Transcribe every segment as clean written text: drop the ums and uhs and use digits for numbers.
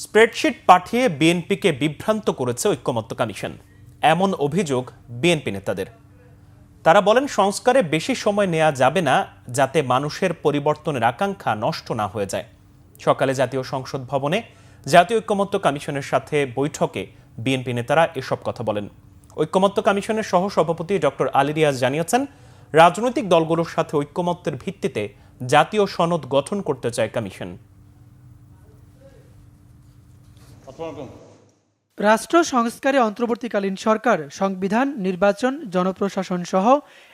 Spreadsheet পাঠিয়ে বিএনপিকে বিভ্রান্ত করেছে ঐক্যমত্য কমিশন, এমন অভিযোগ বিএনপি নেতাদের। তারা বলেন সংস্কারে বেশি সময় নেওয়া যাবে না, যাতে মানুষের পরিবর্তনের আকাঙ্ক্ষা নষ্ট না হয়ে যায়। সকালে জাতীয় সংসদ ভবনে জাতীয় ঐক্যমত্য কমিশনের সাথে বৈঠকে বিএনপি নেতারা এসব কথা বলেন। ঐক্যমত্য কমিশনের সহসভাপতি ডক্টর আলী রিয়াজ জানিয়েছেন, রাজনৈতিক দলগুলোর সাথে ঐক্যমত্যের ভিত্তিতে জাতীয় সনদ গঠন করতে চায় কমিশন। রাষ্ট্র সংস্কারে অন্তর্বর্তীকালীন সরকার সংবিধান, নির্বাচন, জনপ্রশাসন সহ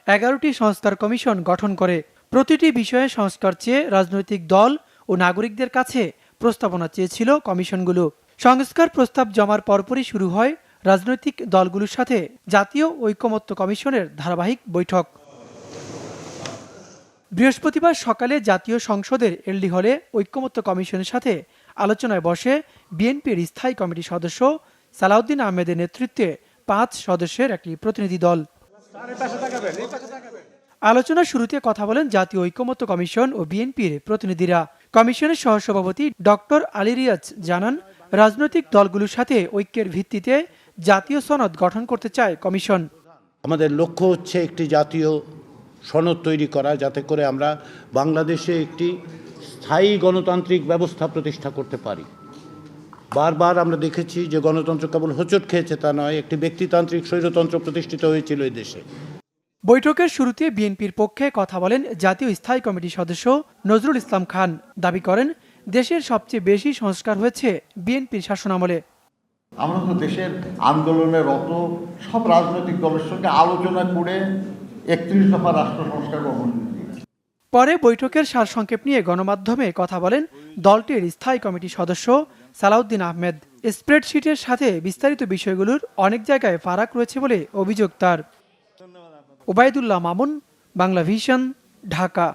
11টি সংস্কার কমিশন গঠন করে। প্রতিটি বিষয়ে সংস্কার চেয়ে রাজনৈতিক দল ও নাগরিকদের কাছে প্রস্তাবনা চেয়েছিল কমিশনগুলো। সংস্কার প্রস্তাব জমার পরপরই শুরু হয় রাজনৈতিক দলগুলোর সাথে জাতীয় ঐক্যমত্য কমিশনের ধারাবাহিক বৈঠক। বৃহস্পতিবার সকালে জাতীয় সংসদের এলডি হলে ঐক্যমত্য কমিশনের সাথে আলোচনায় বসে বিএনপির স্থায়ী কমিটির সদস্য সালাউদ্দিন আহমেদের নেতৃত্বে 5 সদস্যের একটি প্রতিনিধি দল। আলোচনার শুরুতে কথা বলেন জাতীয় ঐক্যমত্য কমিশন ও বিএনপির প্রতিনিধিরা। কমিশনের সহসভাপতি ডক্টর আলী রিয়াজ জানান, রাজনৈতিক দলগুলোর সাথে ঐক্যের ভিত্তিতে জাতীয় সনদ গঠন করতে চায় কমিশন। আমাদের লক্ষ্য হচ্ছে একটি জাতীয় সনদ তৈরি করা, যাতে করে আমরা বাংলাদেশে একটি স্থায়ী গণতান্ত্রিক ব্যবস্থা প্রতিষ্ঠা করতে পারি। বারবার আমরা দেখেছি যে গণতন্ত্র কেবল হোঁচট খেয়েছে তা নয়, একটি ব্যক্তিতান্ত্রিক স্বৈরতন্ত্র প্রতিষ্ঠিত হয়েছিল এই দেশে। বৈঠকের শুরুতে বিএনপির পক্ষে কথা বলেন জাতীয় স্থায়ী কমিটির সদস্য নজরুল ইসলাম খান। দাবি করেন, দেশের সবচেয়ে বেশি সংস্কার হয়েছে বিএনপির শাসনামলে। আমরা তো দেশের আন্দোলনের রত সব রাজনৈতিক দলের সঙ্গে আলোচনা করে 31 দফা রাষ্ট্র সংস্কার কর্মসূচি। পরে বৈঠকের সারসংক্ষেপ নিয়ে গণমাধ্যমে কথা বলেন দলটির স্থায়ী কমিটির সদস্য সালাউদ্দিন আহমেদ। স্প্রেডশিটের সাথে বিস্তারিত বিষয়গুলোর অনেক জায়গায় ফারাক রয়েছে বলে অভিযোগ তার। ওবায়দুল্লাহ মামুন, বাংলা ভিশন, ঢাকা।